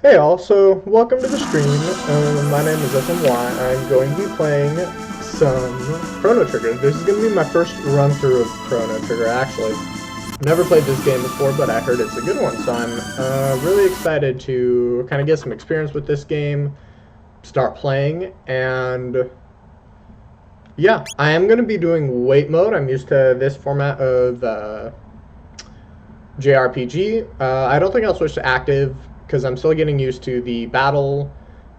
Hey all, so welcome to the stream. My name is SMY. I'm going to be playing some Chrono Trigger. This is going to be my first run through of Chrono Trigger, actually. I've never played this game before, but I heard it's a good one, so I'm really excited to kind of get some experience with this game, start playing, and yeah, I am going to be doing wait mode. I'm used to this format of JRPG. I don't think I'll switch to active because I'm still getting used to the battle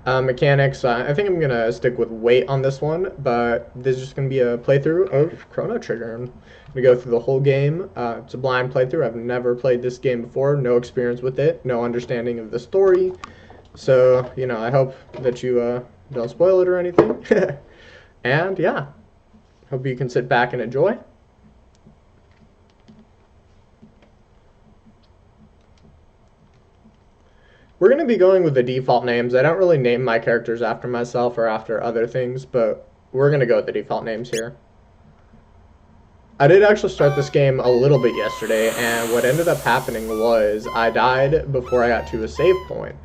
mechanics. I think I'm gonna stick with wait on this one, but this is just gonna be a playthrough of Chrono Trigger. I'm gonna go through the whole game. It's a blind playthrough. I've never played this game before, no experience with it, no understanding of the story. So, you know, I hope that you don't spoil it or anything. And yeah, hope you can sit back and enjoy. We're going to be going with the default names. I don't really name my characters after myself or after other things, but we're going to go with the default names here. I did actually start this game a little bit yesterday, and what ended up happening was I died before I got to a save point.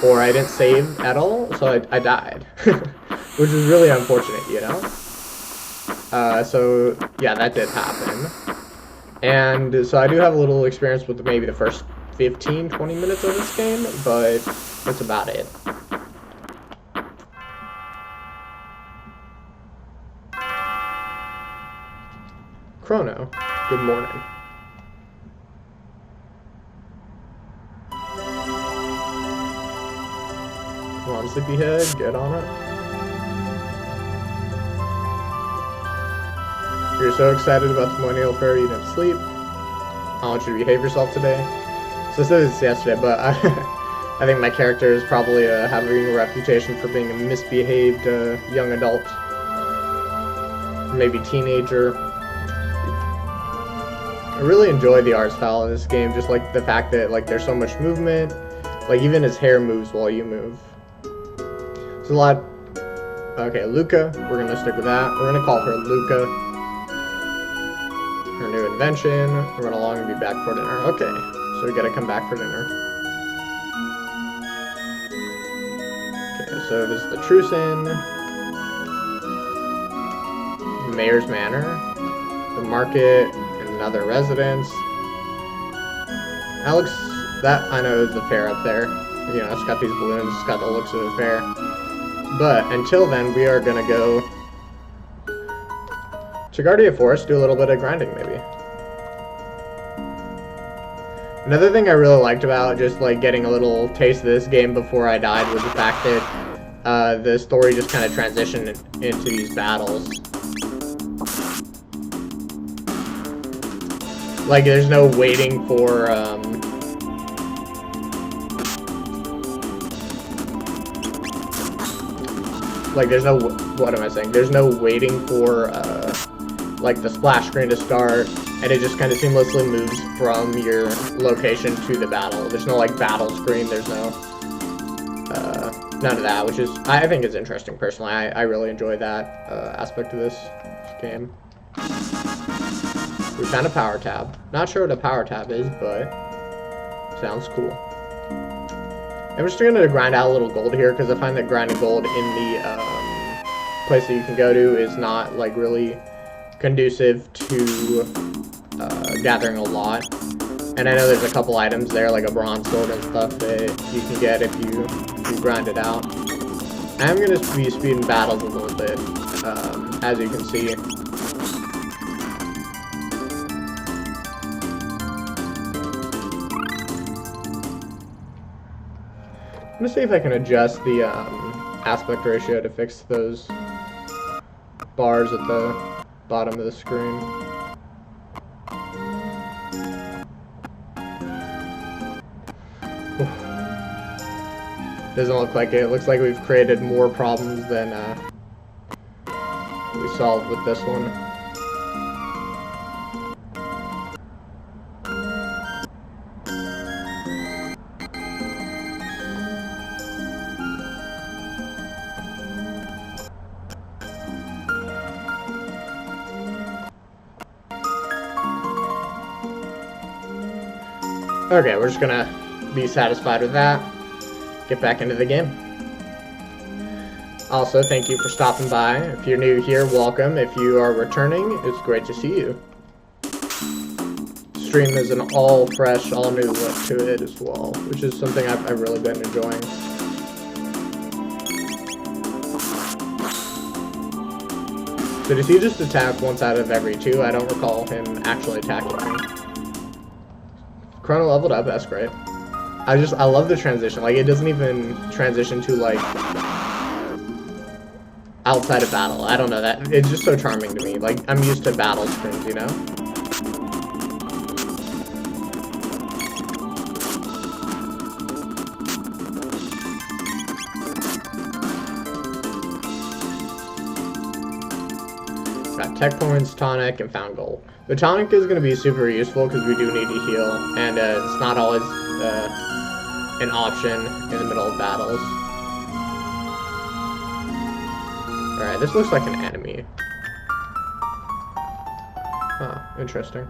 Or I didn't save at all, so I died. Which is really unfortunate, you know? So, yeah, that did happen. And so I do have a little experience with maybe the first 15-20 minutes of this game, but that's about it. Chrono, good morning. Come on, sleepyhead, get on it. You're so excited about the millennial fair you didn't sleep. I want you to behave yourself today. So I said this yesterday, but I think my character is probably having a reputation for being a misbehaved young adult. Maybe teenager. I really enjoy the art style of this game, just like the fact that like there's so much movement. Like even his hair moves while you move. There's a lot. Okay, Luca. We're gonna stick with that. We're gonna call her Luca. Her new invention. Run along and be back for dinner. Okay. So we gotta come back for dinner. Okay, so this is the Truce Inn, the Mayor's Manor, the market, and another residence. That looks, that I know is the fair up there. You know, it's got these balloons, it's got the looks of the fair. But until then, we are gonna go to Guardia Forest, do a little bit of grinding maybe. Another thing I really liked about just like getting a little taste of this game before I died was the fact that the story just kind of transitioned into these battles. Like there's no waiting for like there's no, what am I saying? There's no waiting for like the splash screen to start. And it just kind of seamlessly moves from your location to the battle. There's no like battle screen. There's no none of that, which is I think is interesting personally. I really enjoy that aspect of this game. We found a power tab. Not sure what a power tab is, but sounds cool. I'm just gonna grind out a little gold here because I find that grinding gold in the place that you can go to is not like really conducive to gathering a lot. And I know there's a couple items there, like a bronze sword and stuff that you can get if you grind it out. I'm going to be speeding battles a little bit, as you can see. I'm going to see if I can adjust the aspect ratio to fix those bars at the bottom of the screen. Doesn't look like it. It looks like we've created more problems than we solved with this one. Okay, we're just gonna be satisfied with that. get back into the game. Also, thank you for stopping by. If you're new here, welcome. If you are returning, it's great to see you. Stream is an all fresh, all new look to it as well, which is something I've really been enjoying. So does he just attack once out of every 2? I don't recall him actually attacking me. Chrono leveled up, that's great. I love the transition. Like, it doesn't even transition to, like, outside of battle. I don't know, that it's just so charming to me. Like, I'm used to battle screens, you know? Got tech points, tonic, and found gold. The tonic is going to be super useful because we do need to heal, and it's not always an option in the middle of battles. Alright, this looks like an enemy. Huh, interesting.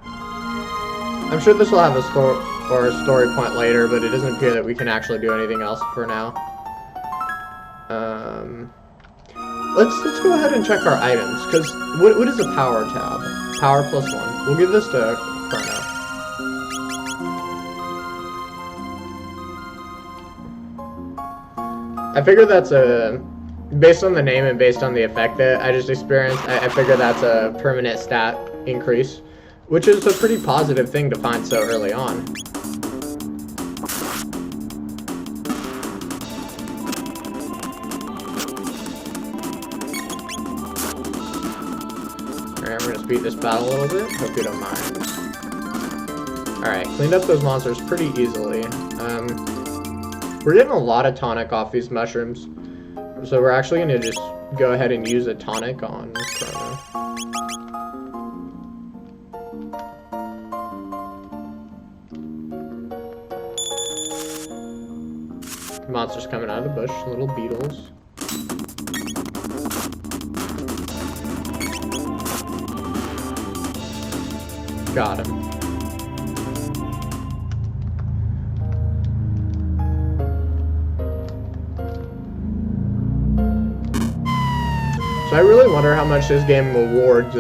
I'm sure this will have a story point later, but it doesn't appear that we can actually do anything else for now. Let's go ahead and check our items, because what is a power tab? Power +1. We'll give this to Chrono. I figure that's based on the name and based on the effect that I just experienced, I figure that's a permanent stat increase, which is a pretty positive thing to find so early on. Alright, we're gonna speed this battle a little bit. Hope you don't mind. Alright, cleaned up those monsters pretty easily. We're getting a lot of tonic off these mushrooms, so we're actually gonna just go ahead and use a tonic on Chrono. Monsters coming out of the bush, little beetles. Got him. So I really wonder how much this game awards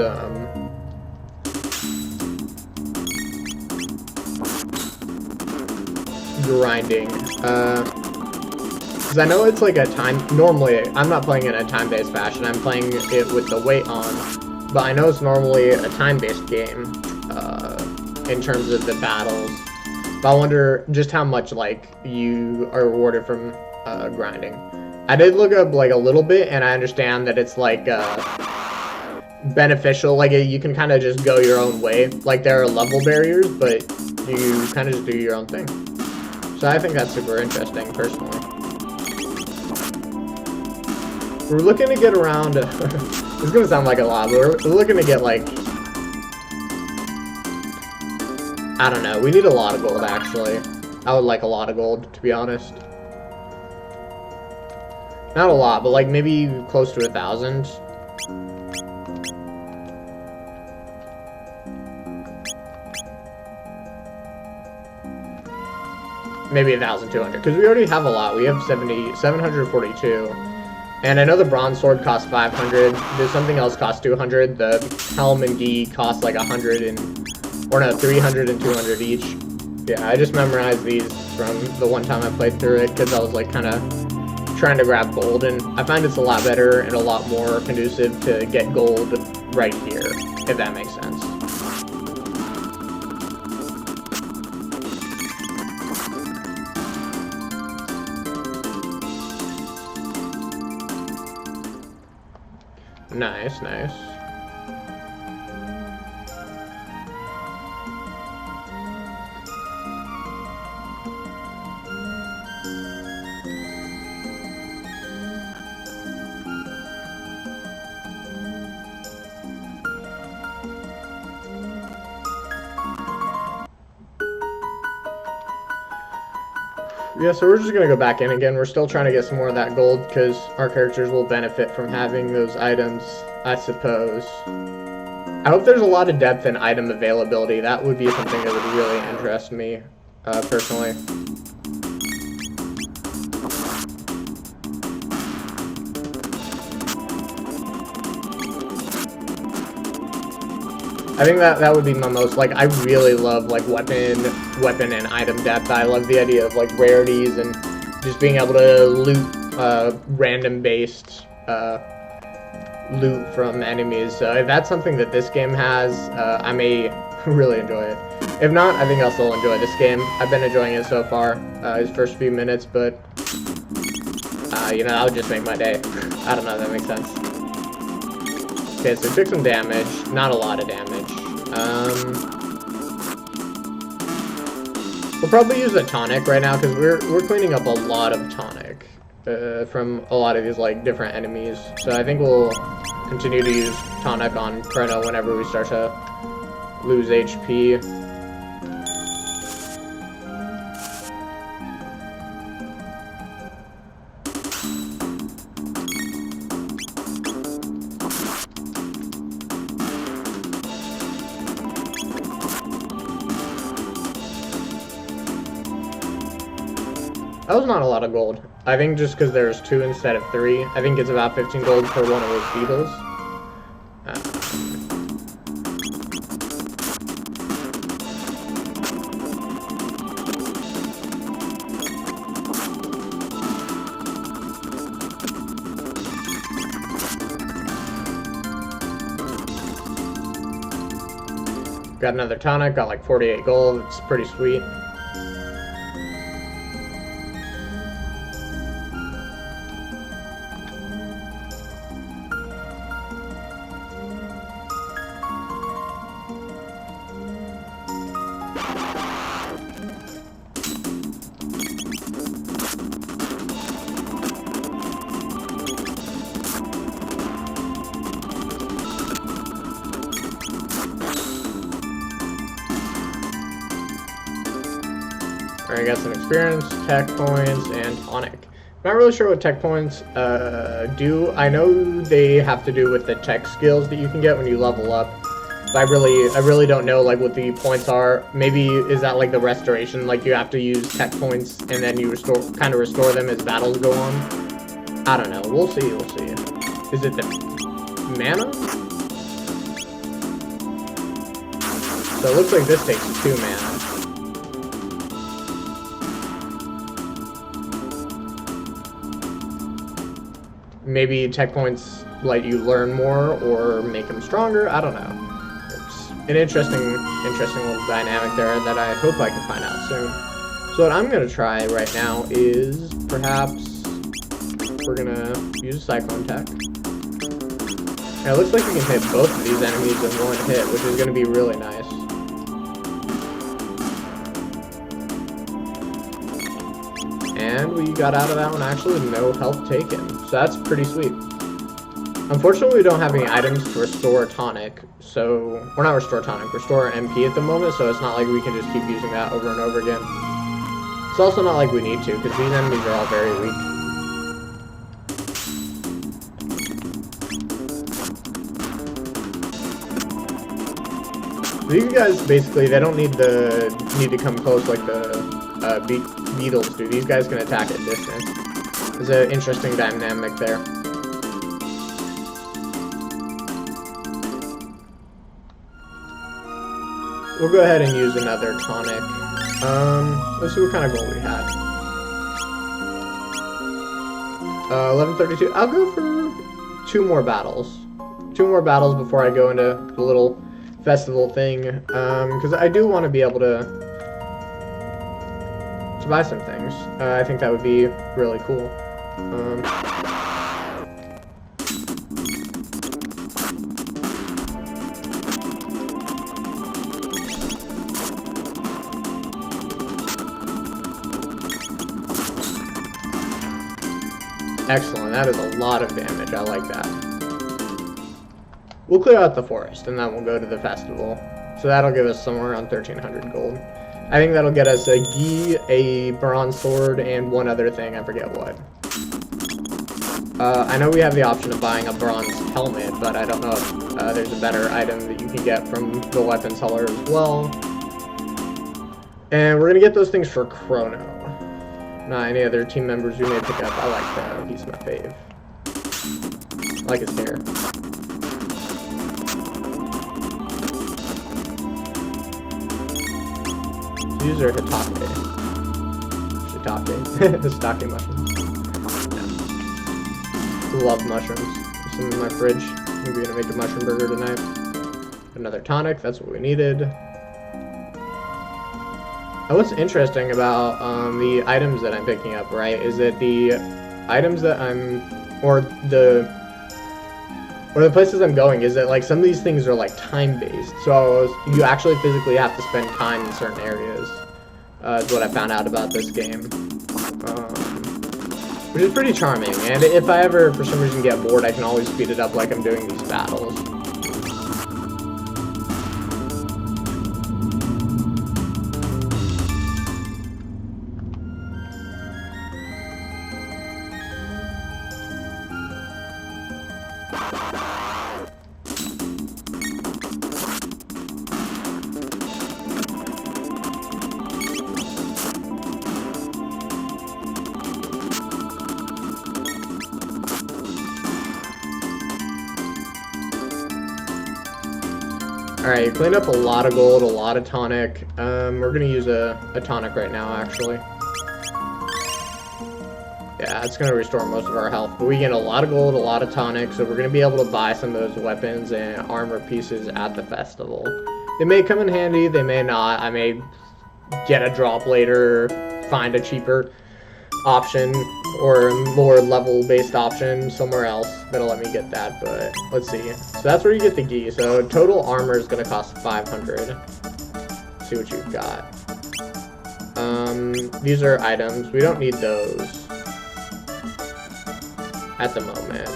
grinding. Because I know it's like a time. Normally, I'm not playing in a time-based fashion. I'm playing it with the weight on. But I know it's normally a time-based game in terms of the battles. But I wonder just how much like you are rewarded from grinding. I did look up like a little bit, and I understand that it's like beneficial. Like you can kind of just go your own way. Like there are level barriers, but you kind of just do your own thing. So I think that's super interesting, personally. We're looking to get around. It's gonna sound like a lot, but we're looking to get like, I don't know. We need a lot of gold, actually. I would like a lot of gold, to be honest. Not a lot, but like maybe close to 1,000. Maybe 1,200, because we already have a lot. We have 742. And I know the bronze sword costs 500. There's something else costs 200. The helm and gi cost like 100 or no, 300 and 200 each. Yeah, I just memorized these from the one time I played through it because I was like kind of trying to grab gold, and I find it's a lot better and a lot more conducive to get gold right here, if that makes sense. Nice, nice. Yeah, so we're just gonna go back in again. We're still trying to get some more of that gold because our characters will benefit from having those items, I suppose. I hope there's a lot of depth in item availability. That would be something that would really interest me, personally. I think that would be my most, like, I really love, like, weapon and item depth. I love the idea of, like, rarities and just being able to loot, random-based, loot from enemies. So if that's something that this game has, I may really enjoy it. If not, I think I'll still enjoy this game. I've been enjoying it so far, his first few minutes, but, you know, that would just make my day. I don't know if that makes sense. Okay, so took some damage, not a lot of damage. We'll probably use a tonic right now, because we're cleaning up a lot of tonic from a lot of these, like, different enemies. So I think we'll continue to use tonic on Chrono whenever we start to lose HP. That was not a lot of gold. I think just because there's 2 instead of 3. I think it's about 15 gold per one of those beetles. Got another tonic, got like 48 gold. It's pretty sweet. Alright, got some experience, tech points, and tonic. Not really sure what tech points do. I know they have to do with the tech skills that you can get when you level up. But I really don't know like what the points are. Maybe is that like the restoration? Like you have to use tech points and then you kind of restore them as battles go on. I don't know. We'll see. We'll see. Is it the mana? So it looks like this takes 2 mana. Maybe tech points let you learn more or make them stronger. I don't know. It's an interesting little dynamic there that I hope I can find out soon. So what I'm gonna try right now is perhaps we're gonna use a Cyclone Tech. And it looks like we can hit both of these enemies in one hit, which is gonna be really nice. And we got out of that one actually with no health taken. So that's pretty sweet. Unfortunately, we don't have any items to restore tonic. So, or not restore tonic, restore MP at the moment. So it's not like we can just keep using that over and over again. It's also not like we need to, because these enemies are all very weak. These guys, basically, they don't need to come close like the beetles do. These guys can attack at distance. There's an interesting dynamic there. We'll go ahead and use another tonic. Let's see what kind of gold we had. 1132. I'll go for 2 more battles. 2 more battles before I go into the little festival thing. Because I do want to be able to buy some things. I think that would be really cool. Excellent, that is a lot of damage. I like that. We'll clear out the forest and then we'll go to the festival. So that'll give us somewhere around 1300 gold. I think that'll get us a gi, a bronze sword, and one other thing, I forget what. I know we have the option of buying a bronze helmet, but I don't know if there's a better item that you can get from the weapon seller as well. And we're gonna get those things for Chrono. Not any other team members we may pick up. I like that. He's my fave. I like his hair. These are Shiitake. Shiitake mushrooms. Yeah. Love mushrooms. There's some in my fridge. Maybe gonna make a mushroom burger tonight. Another tonic, that's what we needed. And what's interesting about the items that I'm picking up, right, is that the items that or the places I'm going, is that like some of these things are like time-based. So you actually physically have to spend time in certain areas. Is what I found out about this game. Which is pretty charming. And if I ever, for some reason, get bored, I can always speed it up like I'm doing these battles. Alright, you cleaned up a lot of gold, a lot of tonic. We're gonna use a tonic right now, actually. Yeah, it's gonna restore most of our health. But we get a lot of gold, a lot of tonic, so we're gonna be able to buy some of those weapons and armor pieces at the festival. They may come in handy, they may not. I may get a drop later, find a cheaper option or a more level-based option somewhere else that'll let me get that, but let's see. So that's where you get the gi. So total armor is going to cost 500. Let's see what you've got. These are items. We don't need those at the moment.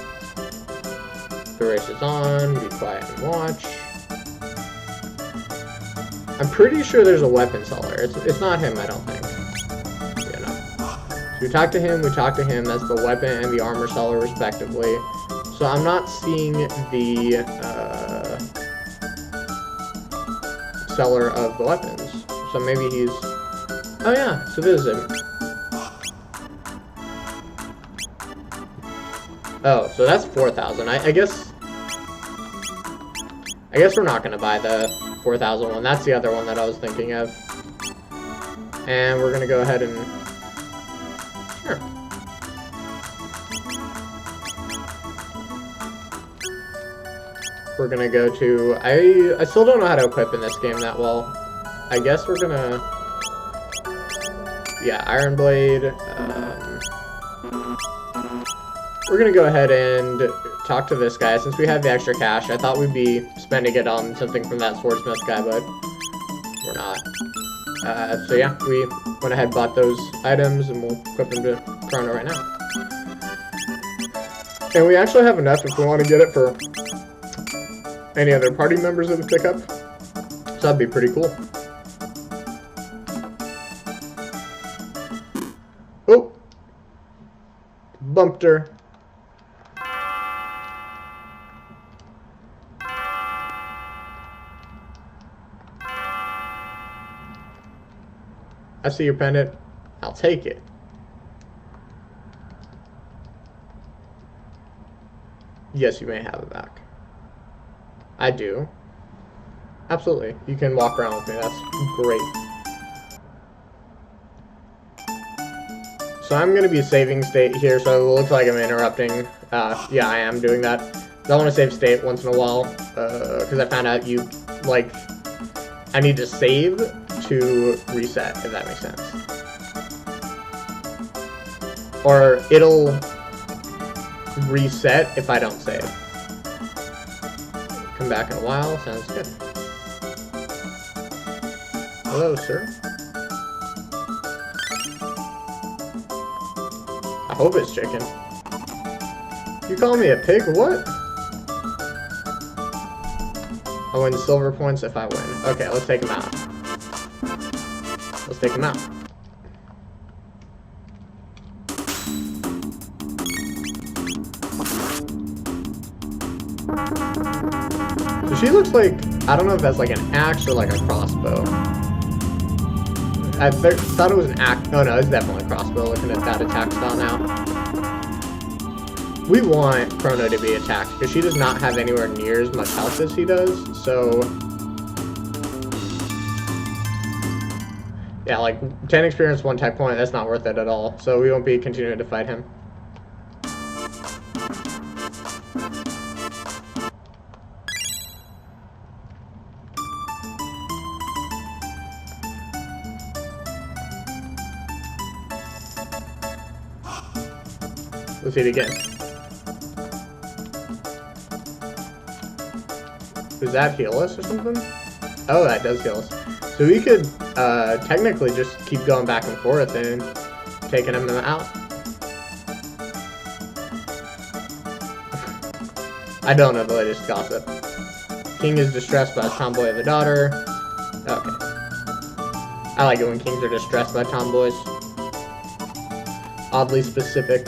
The race is on. Be quiet and watch. I'm pretty sure there's a weapon seller. It's not him, I don't think. We talked to him, that's the weapon and the armor seller respectively. So I'm not seeing the seller of the weapons. So maybe he's... Oh yeah, so this is him. Oh, so that's 4,000. I guess we're not gonna buy the 4,000 one. That's the other one that I was thinking of. And we're gonna go ahead and... Sure. We're gonna go to... I still don't know how to equip in this game that well. I guess we're gonna... Yeah, Iron Blade. We're gonna go ahead and talk to this guy. Since we have the extra cash, I thought we'd be spending it on something from that swordsmith guy, but we're not. So yeah, we went ahead and bought those items, and we'll equip them to Chrono right now. And we actually have enough if we want to get it for any other party members that would pick up. So that'd be pretty cool. Oh! Bumped her. I see your pendant. I'll take it. Yes, you may have it back. I do. Absolutely. You can walk around with me. That's great. So I'm going to be saving state here, so it looks like I'm interrupting. Yeah, I am doing that. I want to save state once in a while, because I found out I need to save to reset, if that makes sense. Or it'll reset if I don't save. Come back in a while, sounds good. Hello, sir. I hope it's chicken. You call me a pig? What? I win silver points if I win. Okay, let's take him out. Let's take him out. So she looks like, I don't know if that's like an axe or like a crossbow. I thought it was an axe. Oh no, it's definitely a crossbow looking at that attack style now. We want Chrono to be attacked because she does not have anywhere near as much health as he does, so... Yeah, like 10 experience, 1 tech point, that's not worth it at all. So we won't be continuing to fight him. Let's hit it again. Does that heal us or something? Oh, that does heal us. So we could technically just keep going back and forth and taking him out. I don't know the latest gossip. King is distressed by tomboy of a daughter. Okay. I like it when kings are distressed by tomboys. Oddly specific.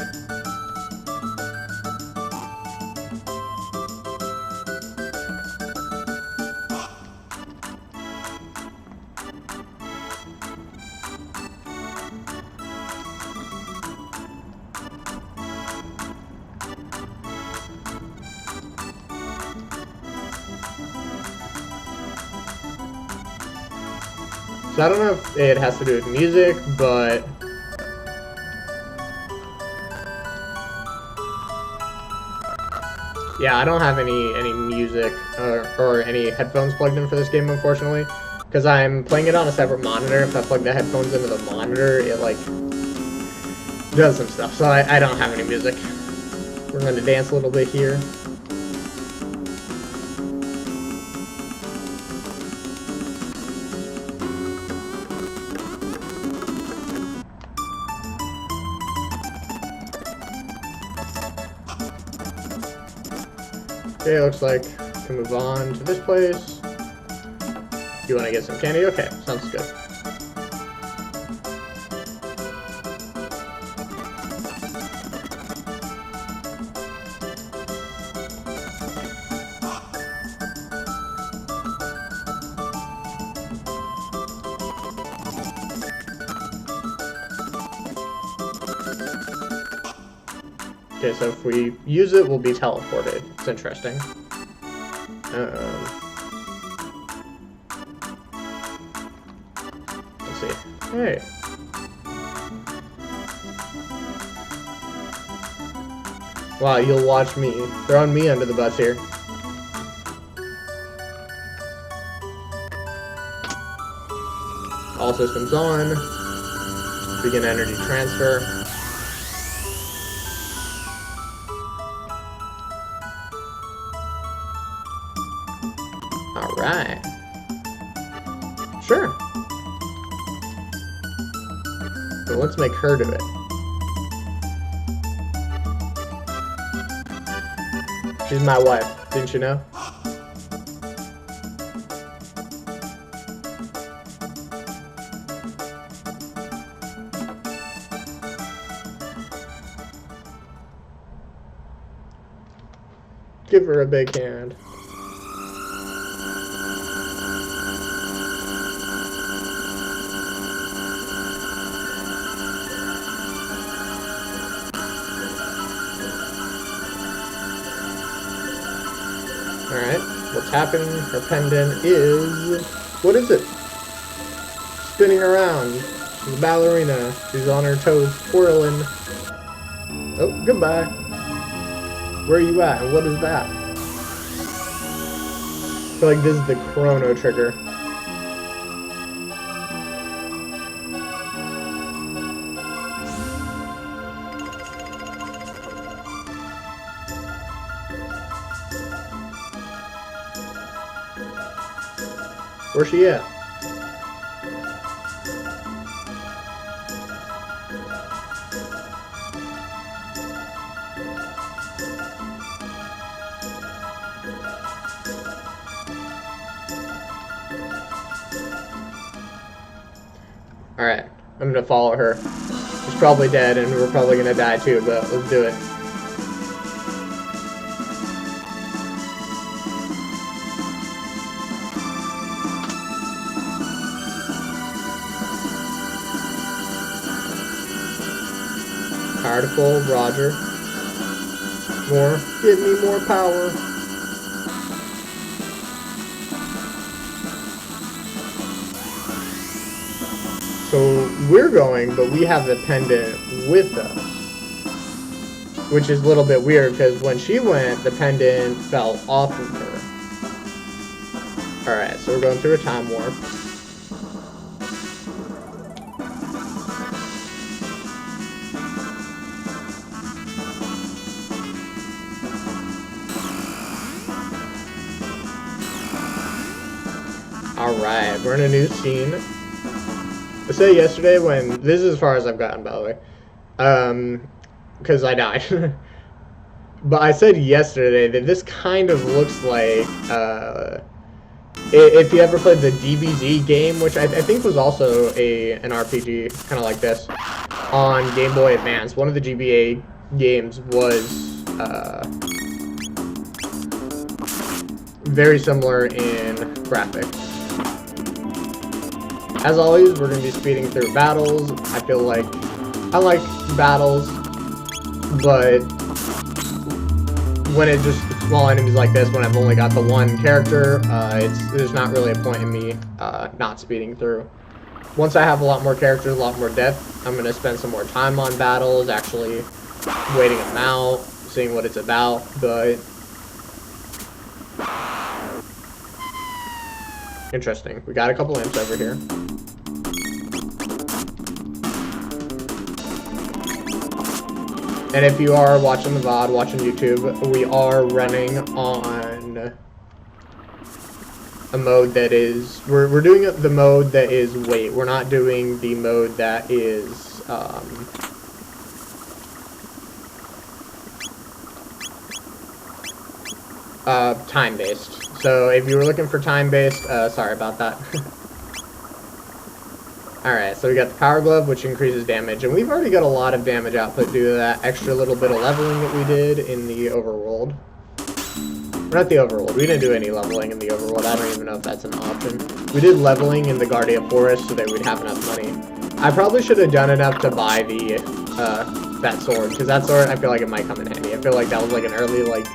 So I don't know if it has to do with music, but yeah, I don't have any music or any headphones plugged in for this game, unfortunately, because I'm playing it on a separate monitor. If I plug the headphones into the monitor, it like does some stuff. So I don't have any music. We're going to dance a little bit here. Okay, looks like we can move on to this place. You want to get some candy? Okay, sounds good. Okay, so if we use it, we'll be teleported. It's interesting. Let's see. Hey. Wow, you'll watch me. Throwing me under the bus here. All systems on. Begin energy transfer. Alright. Sure. But let's make her do it. She's my wife, didn't you know? Give her a big hand. Alright, what's happening? Her pendant is... What is it? Spinning around. She's a ballerina. She's on her toes, twirling. Oh, goodbye. Where are you at? And what is that? I feel like this is the Chrono Trigger. Where's she at? Alright, I'm gonna follow her. She's probably dead and we're probably gonna die too, but let's do it. Article, Roger. More. Give me more power. So we're going, but we have the pendant with us. Which is a little bit weird, because when she went, the pendant fell off of her. Alright, so we're going through a time warp. Alright, we're in a new scene. I said yesterday when... This is as far as I've gotten, by the way. Because I died. But I said yesterday that this kind of looks like... if you ever played the DBZ game, which I think was also an RPG, kind of like this, on Game Boy Advance. One of the GBA games was very similar in graphics. As always, we're going to be speeding through battles. I feel like I like battles, but when it's just small enemies like this, when I've only got the one character, there's not really a point in me not speeding through. Once I have a lot more characters, a lot more depth, I'm going to spend some more time on battles, actually waiting them out, seeing what it's about, but... Interesting. We got a couple imps over here. And if you are watching the VOD, watching YouTube, we are running on a mode that is... We're doing the mode that is wait. We're not doing the mode that is... time-based. So if you were looking for time-based, sorry about that. Alright, so we got the Power Glove, which increases damage, and we've already got a lot of damage output due to that extra little bit of leveling that we did in the overworld. Or not the overworld, we didn't do any leveling in the overworld, I don't even know if that's an option. We did leveling in the Guardia Forest so that we'd have enough money. I probably should have done enough to buy the, that sword, because that sword, I feel like it might come in handy. I feel like that was like an early, like,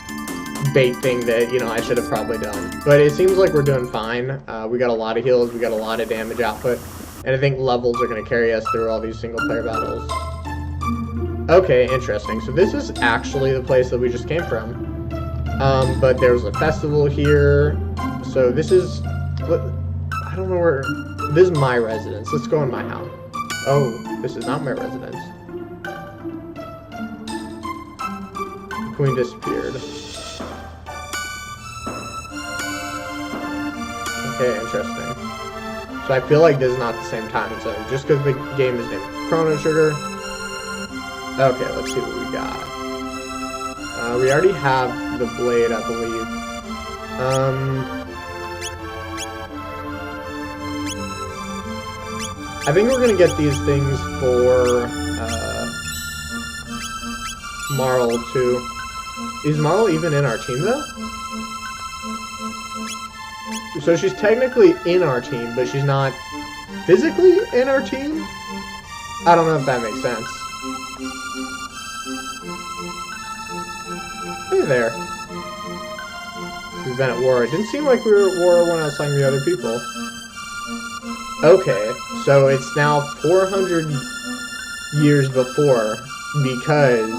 bait thing that, you know, I should have probably done. But it seems like we're doing fine. We got a lot of heals, we got a lot of damage output, and I think levels are going to carry us through all these single player battles. Okay, interesting. So this is actually the place that we just came from. But there's a festival here. So this is... I don't know where... This is my residence. Let's go in my house. Oh, this is not my residence. The queen disappeared. Okay, interesting. So I feel like this is not the same time zone, just because the game is named Chrono Trigger. Okay, let's see what we got. We already have the blade, I believe. I think we're gonna get these things for Marl too. Is Marl even in our team though? So she's technically in our team, but she's not physically in our team? I don't know if that makes sense. Hey there. We've been at war. It didn't seem like we were at war when I was talking to the other people. Okay, so it's now 400 years before, because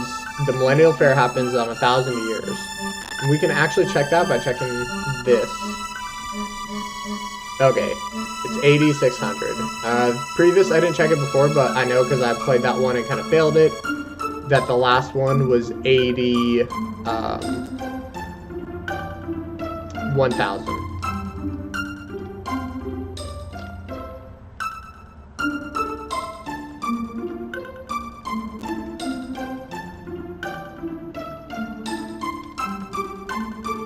the Millennial Fair happens on 1,000 years. And we can actually check that by checking this. Okay, it's 8,600. Previous, I didn't check it before, but I know because I played that one and kind of failed it, that the last one was 1,000.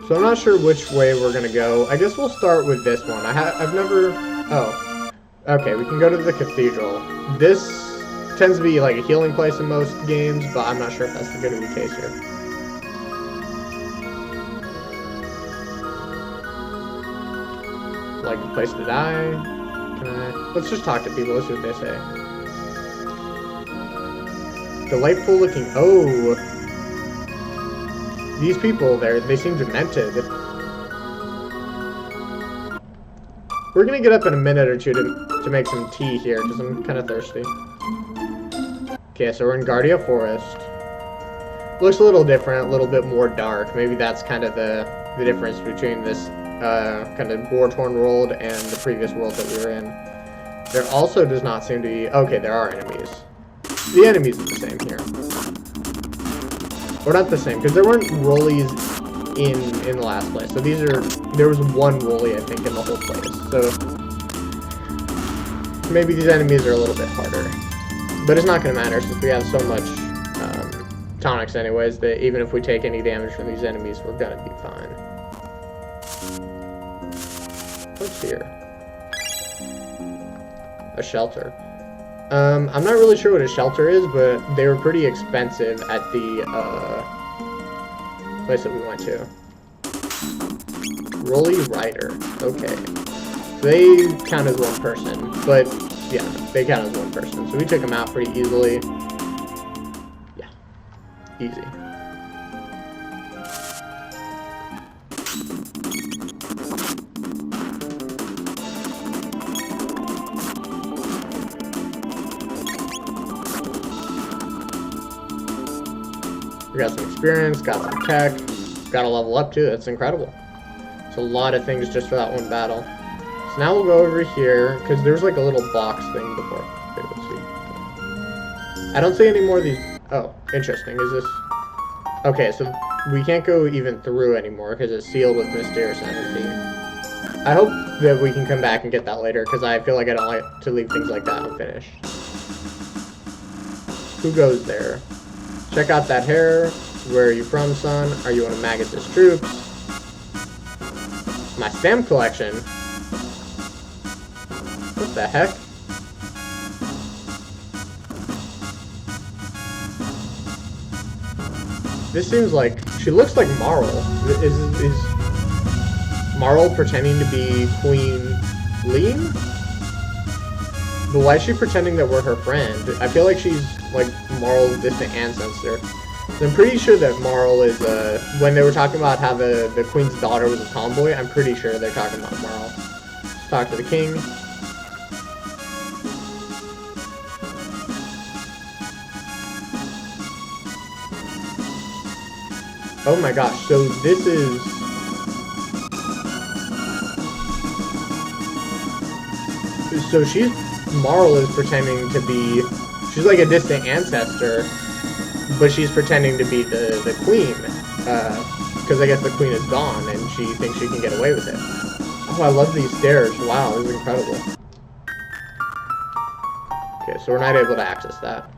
So I'm not sure which way we're gonna go. I guess we'll start with this one. I've never... Oh. Okay, we can go to the cathedral. This tends to be like a healing place in most games, but I'm not sure if that's gonna be the case here. Like a place to die? Can I... Let's just talk to people. Let's see what they say. Delightful looking... Oh! These people, they seem demented. We're gonna get up in a minute or two to make some tea here, because I'm kind of thirsty. Okay, so we're in Guardia Forest. Looks a little different, a little bit more dark. Maybe that's kind of the difference between this kind of war-torn world and the previous world that we were in. There also does not seem to be... Okay, there are enemies. The enemies are the same here. Or not the same, because there weren't rollies in the last place. So these are... There was one rollie, I think, in the whole place. So maybe these enemies are a little bit harder. But it's not going to matter since we have so much tonics anyways, that even if we take any damage from these enemies, we're going to be fine. What's here? A shelter. I'm not really sure what a shelter is, but they were pretty expensive at the place that we went to. Rolly Rider. Okay. So they count as one person, but yeah, they count as one person. So we took them out pretty easily. Yeah. Easy. We got some experience, got some tech, got a level up too. That's incredible. It's a lot of things just for that one battle. So now we'll go over here, because there's like a little box thing before. Okay, let's see. I don't see any more of these. Oh, interesting. Is this... Okay, so we can't go even through anymore, because it's sealed with mysterious energy. I hope that we can come back and get that later, because I feel like I don't like to leave things like that unfinished. Who goes there? Check out that hair. Where are you from, son? Are you one of Magus' troops? My stamp collection? What the heck? This seems like... She looks like Marl. Is Marl pretending to be Queen Lean? But why is she pretending that we're her friend? I feel like she's like Marl's distant ancestor. So I'm pretty sure that Marl is, when they were talking about how the queen's daughter was a tomboy, I'm pretty sure they're talking about Marl. Let's talk to the king. Oh my gosh, so this is... So Marl is pretending to be... She's like a distant ancestor, but she's pretending to be the queen. Because I guess the queen is gone, and she thinks she can get away with it. Oh, I love these stairs. Wow, this is incredible. Okay, so we're not able to access that.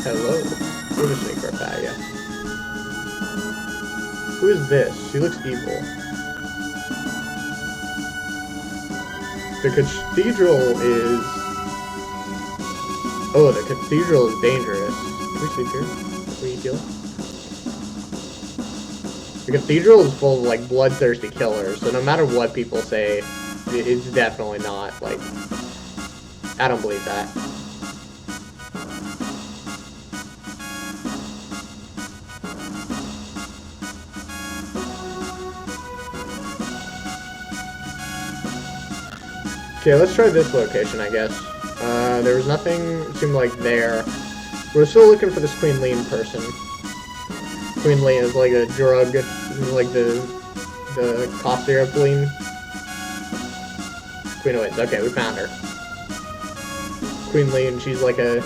Hello. We're just waiting for a bag, yeah. Who is this? She looks evil. The cathedral is... Oh, the cathedral is dangerous. Can we sleep here? Can we heal? The cathedral is full of, like, bloodthirsty killers, so no matter what people say, it's definitely not, like... I don't believe that. Okay, let's try this location, I guess. There was nothing, it seemed like, there. We're still looking for this Queen Lean person. Queen Lean is like a drug, like the cough syrup lean. Queen Lean, okay, we found her. Queen Lean, she's like a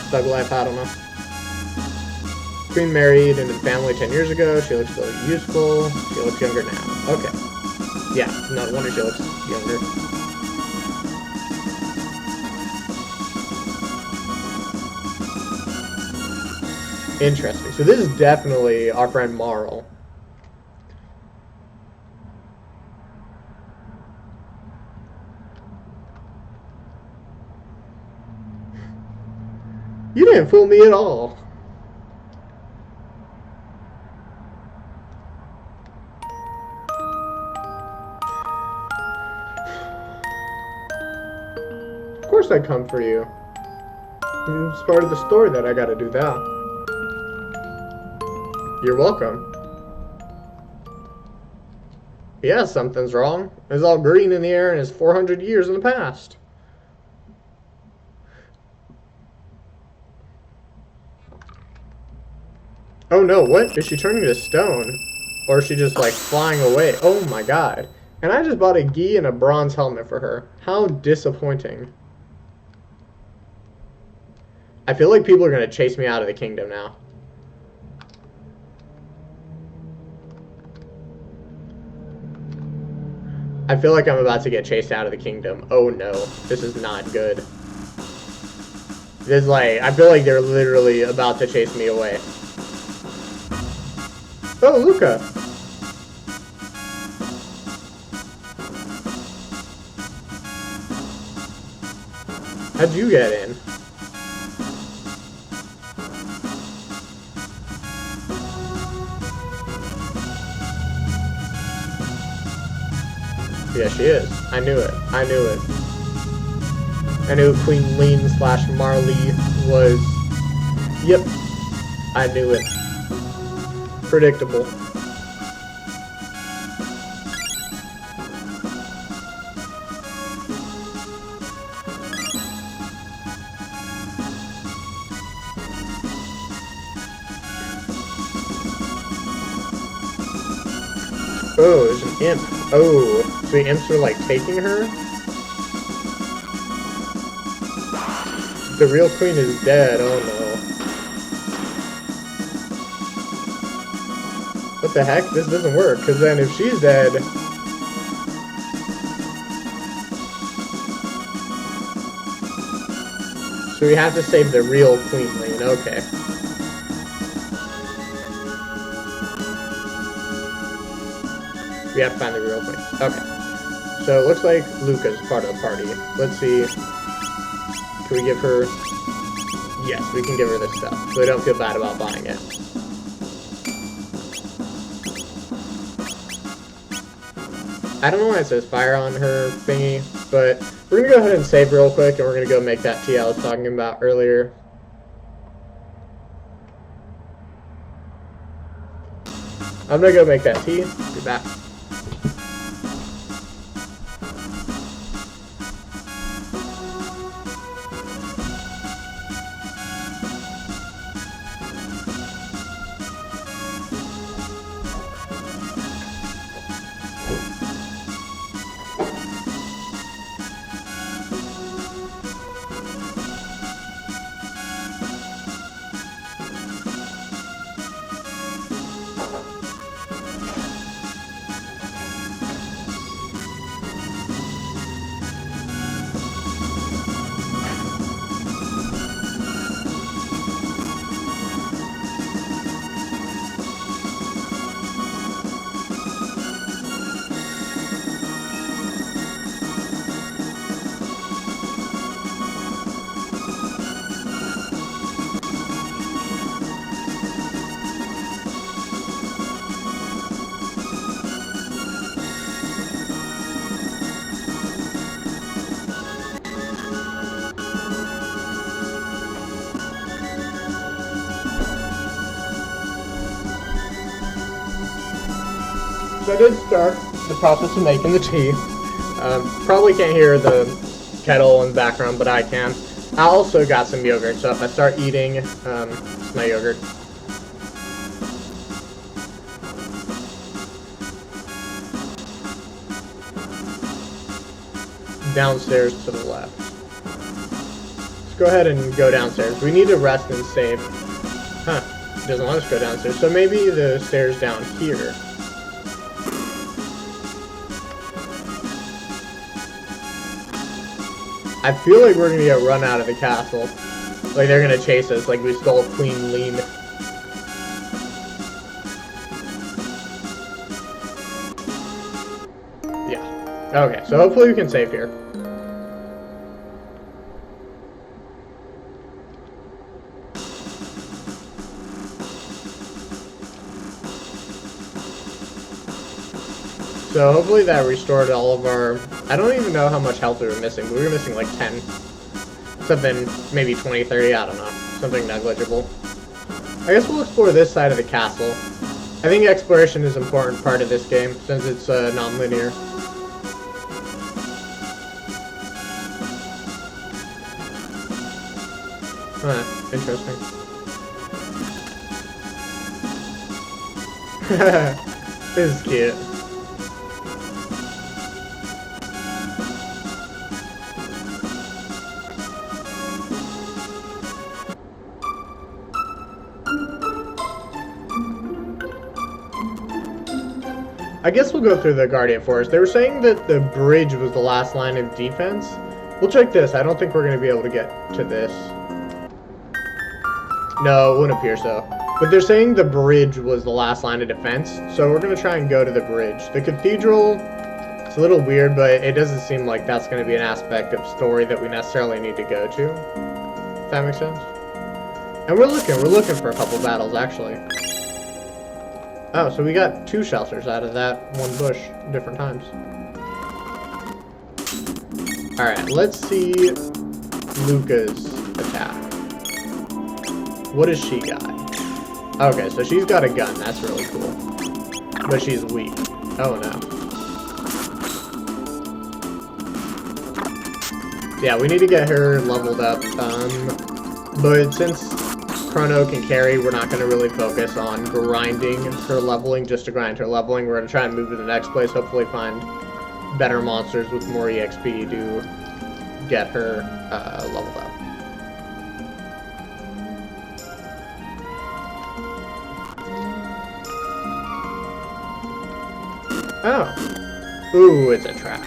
thug life, I don't know. Queen married and in family 10 years ago. She looks really useful. She looks younger now. Okay. Yeah, no wonder she looks younger. Interesting. So this is definitely our friend Marl. You didn't fool me at all. Of course I'd come for you. It's part of the story that I gotta do that. You're welcome. Yeah, something's wrong. It's all green in the air and it's 400 years in the past. Oh no, what? Is she turning to stone? Or is she just like flying away? Oh my god. And I just bought a gi and a bronze helmet for her. How disappointing. I feel like people are going to chase me out of the kingdom now. I feel like I'm about to get chased out of the kingdom. Oh no, this is not good. This is like, I feel like they're literally about to chase me away. Oh, Luca! How'd you get in? Yeah, she is. I knew it. I knew it. I knew Queen Lean / Marley was... Yep. I knew it. Predictable. Oh, there's an imp. Oh, so the imps were like taking her? The real queen is dead. Oh no. What the heck? This doesn't work, because then if she's dead... So we have to save the real Queen Lean. Okay. We have to find the real queen. Okay. So it looks like Luca's part of the party. Let's see. Can we give her... Yes, we can give her this stuff. So I don't feel bad about buying it. I don't know why it says fire on her thingy, but we're going to go ahead and save real quick, and we're going to go make that tea I was talking about earlier. I'm going to go make that tea. Be back. So I did start the process of making the tea. Probably can't hear the kettle in the background, but I can. I also got some yogurt, so if I start eating, it's my yogurt. Downstairs to the left. Let's go ahead and go downstairs. We need to rest and save. Huh, it doesn't want us to go downstairs, so maybe the stairs down here. I feel like we're gonna get run out of the castle. Like they're gonna chase us, like we stole Queen Lean. Yeah. Okay, so hopefully we can save here. So hopefully that restored all of our... I don't even know how much health we were missing, but we were missing like 10. Something, maybe 20, 30, I don't know. Something negligible. I guess we'll explore this side of the castle. I think exploration is an important part of this game, since it's non-linear. Huh, interesting. This is cute. I guess we'll go through the Guardian Forest. They were saying that the bridge was the last line of defense. We'll check this. I don't think we're going to be able to get to this. No, it wouldn't appear so. But they're saying the bridge was the last line of defense, so we're going to try and go to the bridge. The cathedral, it's a little weird, but it doesn't seem like that's going to be an aspect of story that we necessarily need to go to. If that makes sense. And we're looking for a couple battles, actually. Oh, so we got 2 shelters out of that 1 bush, different times. Alright, let's see Luca's attack. What has she got? Okay, so she's got a gun, that's really cool. But she's weak. Oh no. Yeah, we need to get her leveled up, but since Chrono can carry, we're not going to really focus on grinding her leveling just to grind her leveling. We're going to try and move to the next place, hopefully find better monsters with more EXP to get her leveled up. Oh. Ooh, it's a trap.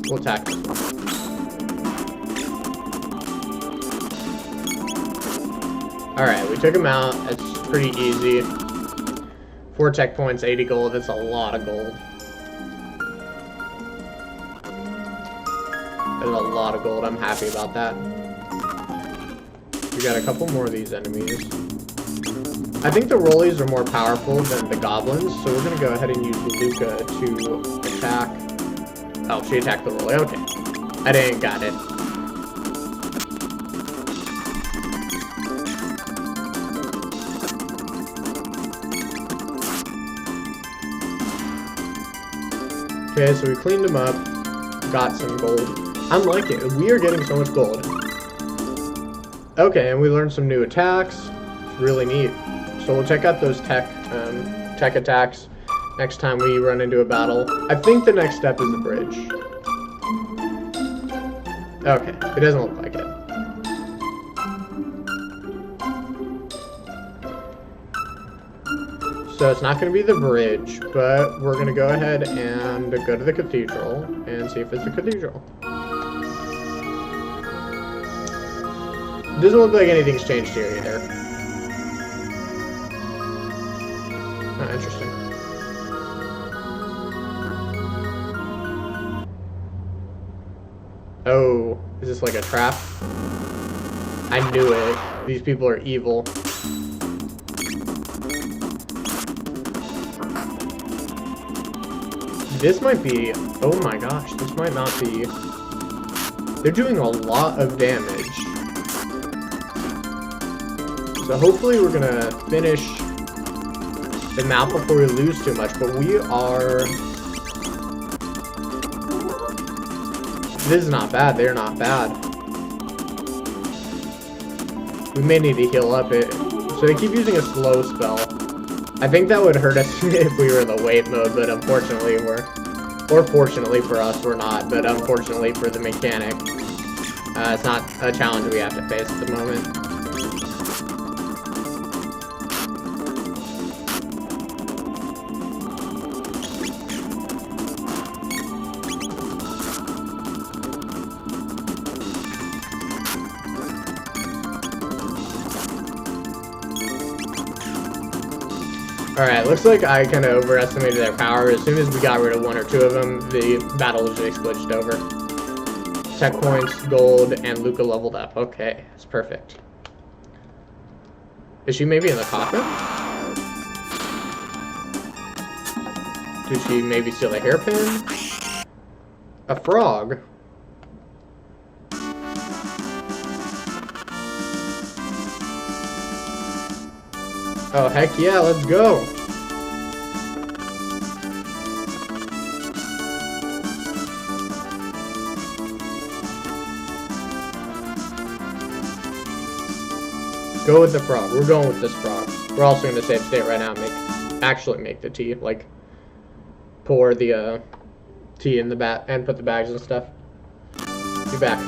We'll attack this one. Alright, we took him out. It's pretty easy. 4 checkpoints, 80 gold. That's a lot of gold. That's a lot of gold. I'm happy about that. We got a couple more of these enemies. I think the rollies are more powerful than the goblins, so we're going to go ahead and use Luca to attack. Oh, she attacked the rollie. Okay. I didn't got it. Okay, so we cleaned them up, got some gold. I'm liking it. We are getting so much gold. Okay, and we learned some new attacks. It's really neat. So we'll check out those tech attacks next time we run into a battle. I think the next step is the bridge. Okay, it doesn't look like it. So it's not going to be the bridge, but we're going to go ahead and go to the cathedral and see if it's the cathedral. It doesn't look like anything's changed here either. Oh, interesting. Oh, is this like a trap? I knew it. These people are evil. This might be... Oh my gosh, this might not be... They're doing a lot of damage. So hopefully we're gonna finish the map before we lose too much, but we are... This is not bad, they're not bad. We may need to heal up it. So they keep using a slow spell. I think that would hurt us if we were in the wait mode, but unfortunately we're... Or fortunately for us, we're not, but unfortunately for the mechanic. It's not a challenge we have to face at the moment. Alright, looks like I kind of overestimated their power. As soon as we got rid of 1 or 2 of them, the battle was just glitched over. Tech points, gold, and Luca leveled up. Okay, that's perfect. Is she maybe in the coffin? Did she maybe steal a hairpin? A frog? Oh, heck yeah, let's go. Go with the frog. We're going with this frog. We're also going to save state right now and actually make the tea. Like, pour the tea in the bat and put the bags and stuff. Be back.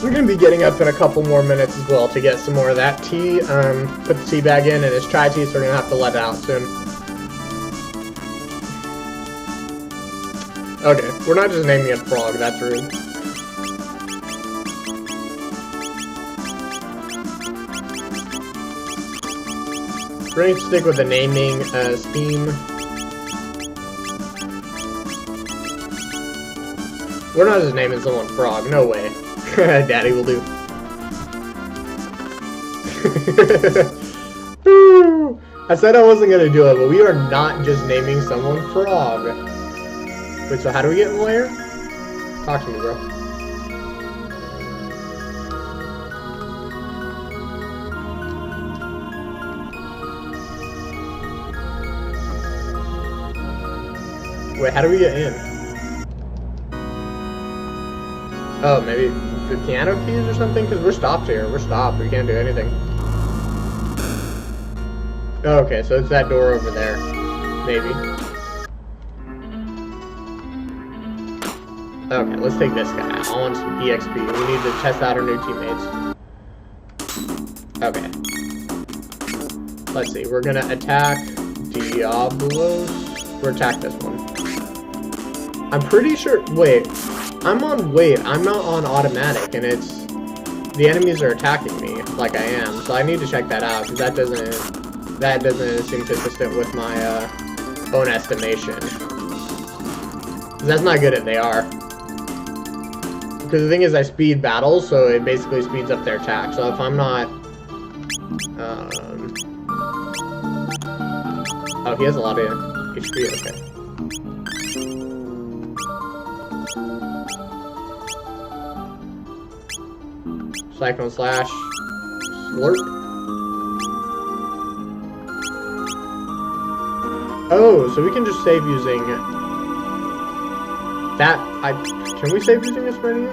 We're going to be getting up in a couple more minutes as well to get some more of that tea. Put the tea bag in, and it's chai tea, so we're going to have to let it out soon. Okay, we're not just naming it frog, that's rude. We're going to stick with the naming scheme. We're not just naming someone frog, no way. Daddy will do. I said I wasn't gonna do it, but we are not just naming someone frog. Wait, so how do we get in the layer? Talk to me, bro. Wait, how do we get in? Oh, maybe the piano keys or something? Because we're stopped here. We're stopped. We can't do anything. Oh, okay, so it's that door over there. Maybe. Okay, let's take this guy. I want some EXP. We need to test out our new teammates. Okay. Let's see. We're gonna attack Diablos. We'll attack this one. I'm pretty sure... Wait. I'm on wait, I'm not on automatic, and it's the enemies are attacking me like I am, so I need to check that out because that doesn't seem consistent with my own estimation. That's not good if they are. Because the thing is, I speed battles, so it basically speeds up their attack. So if I'm not, oh, he has a lot of HP. Okay. Cyclone Slash. Slurp. Oh, so we can just save using that. Can we save using this menu?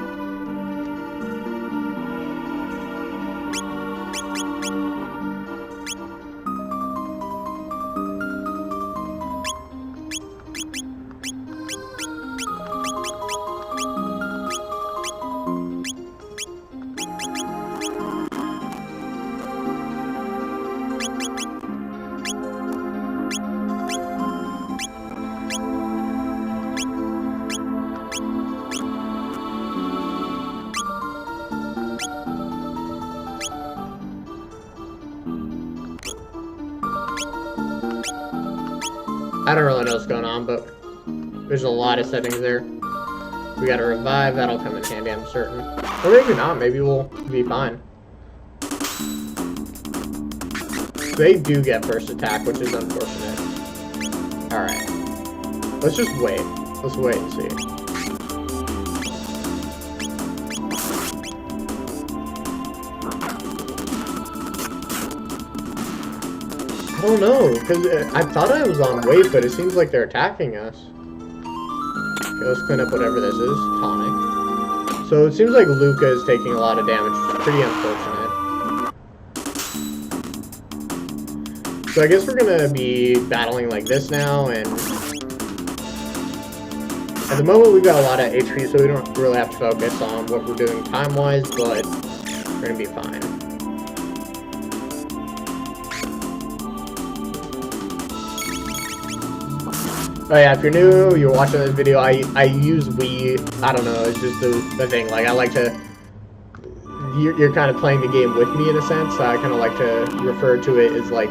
I don't really know what's going on, but there's a lot of settings there. We gotta revive, that'll come in handy, I'm certain. Or maybe not, maybe we'll be fine. They do get first attack, which is unfortunate. Alright. Let's just wait. Let's wait and see. I don't know, because I thought I was on wait, but it seems like they're attacking us. Okay, let's clean up whatever this is. Tonic. So it seems like Luca is taking a lot of damage, which is pretty unfortunate. So I guess we're gonna be battling like this now, and at the moment we've got a lot of HP, so we don't really have to focus on what we're doing time-wise, but we're gonna be fine. Oh yeah, if you're new, you're watching this video, I use Wii, I don't know, it's just the thing, like I like to, you're kind of playing the game with me in a sense, so I kind of like to refer to it as like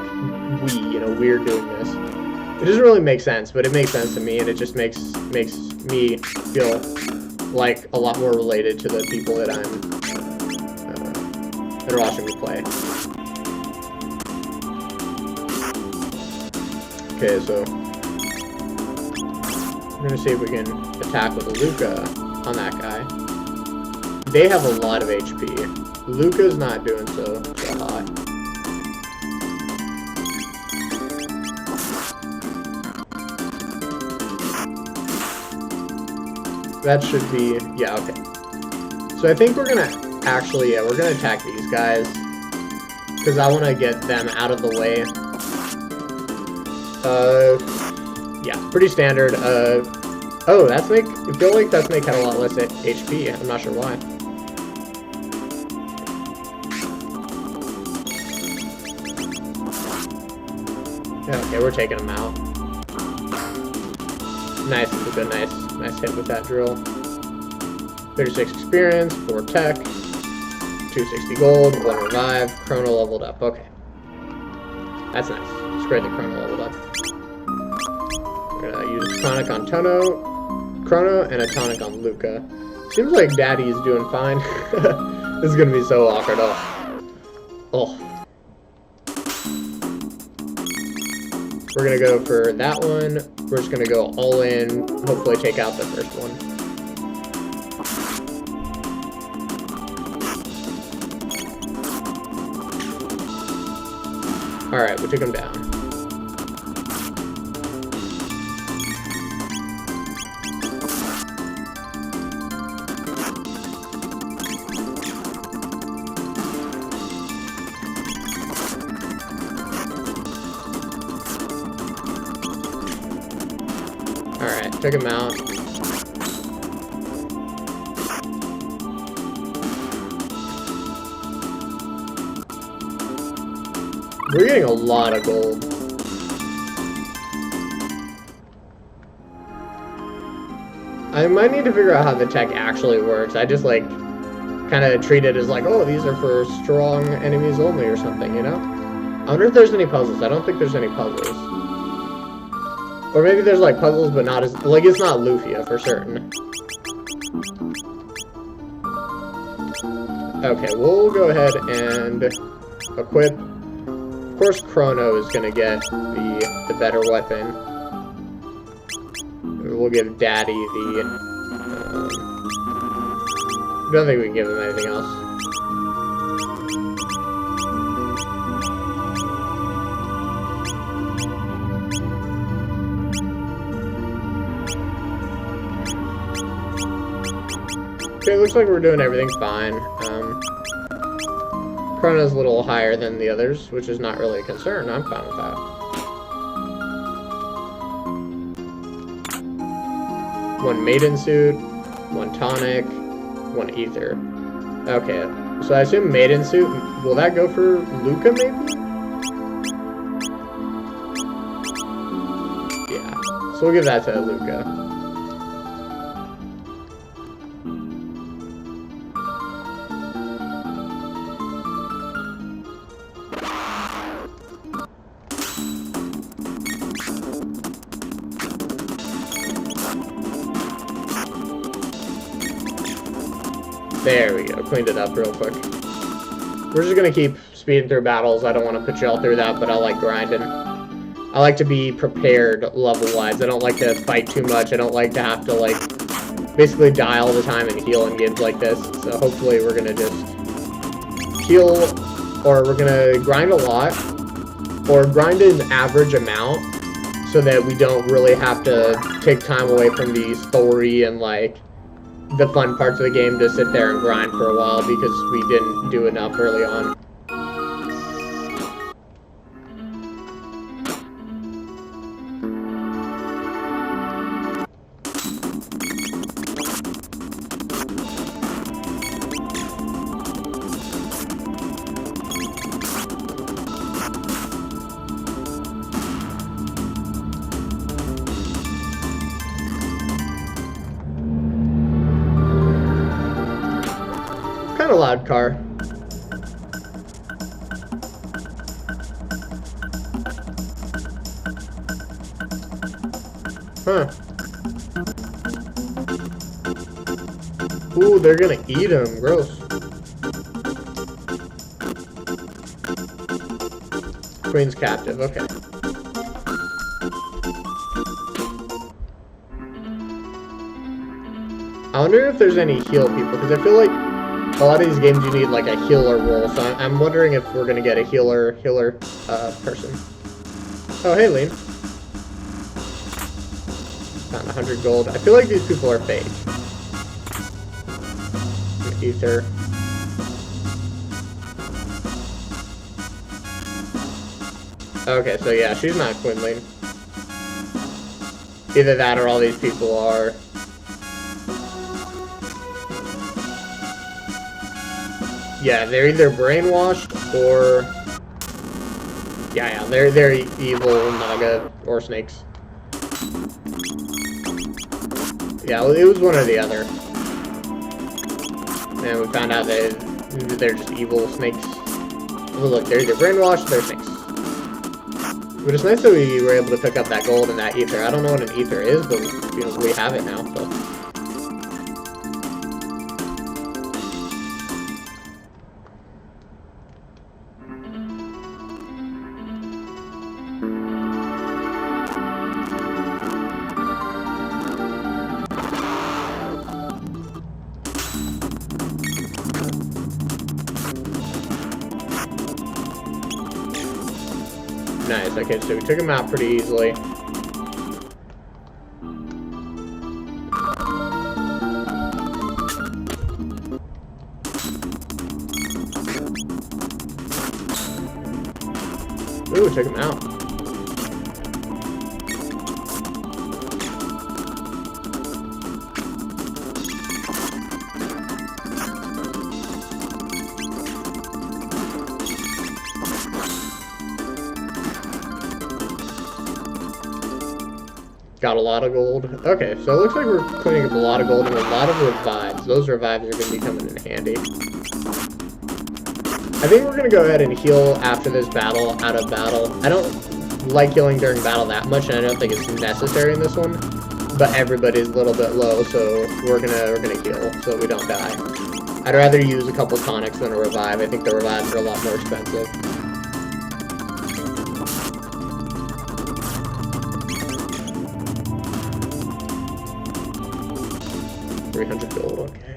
we, you know, we're doing this. It doesn't really make sense, but it makes sense to me, and it just makes me feel like a lot more related to the people that that are watching me play. Okay, so we're gonna see if we can attack with a Luca on that guy. They have a lot of HP. Luca's not doing so hot. That should be, yeah, okay. So I think we're gonna actually, yeah, we're gonna attack these guys because I want to get them out of the way. Yeah, pretty standard. Oh, that snake, I feel like that snake had a lot less HP. I'm not sure why. Yeah, okay, we're taking them out. Nice, Luca, nice hit with that drill. 36 experience, 4 tech, 260 gold, 1 revive, Chrono leveled up. Okay. That's nice. It's great that Chrono leveled up. We're gonna use a tonic on Chrono, and a tonic on Luca. Seems like Daddy is doing fine. This is gonna be so awkward. Oh. We're gonna go for that one. We're just gonna go all in, hopefully take out the first one. Alright, we took him down. Alright, took him out. We're getting a lot of gold. I might need to figure out how the tech actually works. I just like kind of treat it as like, oh, these are for strong enemies only or something, you know? I wonder if there's any puzzles. I don't think there's any puzzles. Or maybe there's like puzzles, but not as, like it's not Lufia for certain. Okay, we'll go ahead and equip. Of course, Chrono is gonna get the better weapon. We'll give Daddy the. I don't think we can give him anything else. Okay, looks like we're doing everything fine. Chrono's a little higher than the others, which is not really a concern. I'm fine with that. One maiden suit, 1 tonic, 1 ether. Okay, so I assume maiden suit. Will that go for Luca, maybe? Yeah, so we'll give that to Luca. There we go, cleaned it up real quick. We're just gonna keep speeding through battles. I don't want to put y'all through that, but I like grinding. I like to be prepared level-wise. I don't like to fight too much. I don't like to have to, like, basically die all the time and heal in games like this. So hopefully we're gonna just heal, or we're gonna grind a lot, or grind an average amount, so that we don't really have to take time away from the story and, like, the fun parts of the game to sit there and grind for a while because we didn't do enough early on. Kind of loud car. Huh. Ooh, they're gonna eat him. Gross. Queen's captive. Okay. I wonder if there's any heal people, because I feel like a lot of these games you need like a healer role, so I'm wondering if we're gonna get a healer person. Oh, hey, Lean. Found 100 gold. I feel like these people are fake. Ether. Okay, so yeah, she's not Quinlan. Either that or all these people are. Yeah, they're either brainwashed or... Yeah, they're evil Naga or snakes. Yeah, it was one or the other. And we found out that they're just evil snakes. Well, look, they're either brainwashed or they're snakes. But it's nice that we were able to pick up that gold and that ether. I don't know what an ether is, but we have it now, so... Nice, okay, so we took him out pretty easily. Ooh, took him out. Got a lot of gold. Okay, so it looks like we're cleaning up a lot of gold and a lot of revives. Those revives are going to be coming in handy. I think we're going to go ahead and heal after this battle, out of battle. I don't like healing during battle that much, and I don't think it's necessary in this one. But everybody's a little bit low, so we're gonna heal so we don't die. I'd rather use a couple tonics than a revive. I think the revives are a lot more expensive. $300 gold, okay.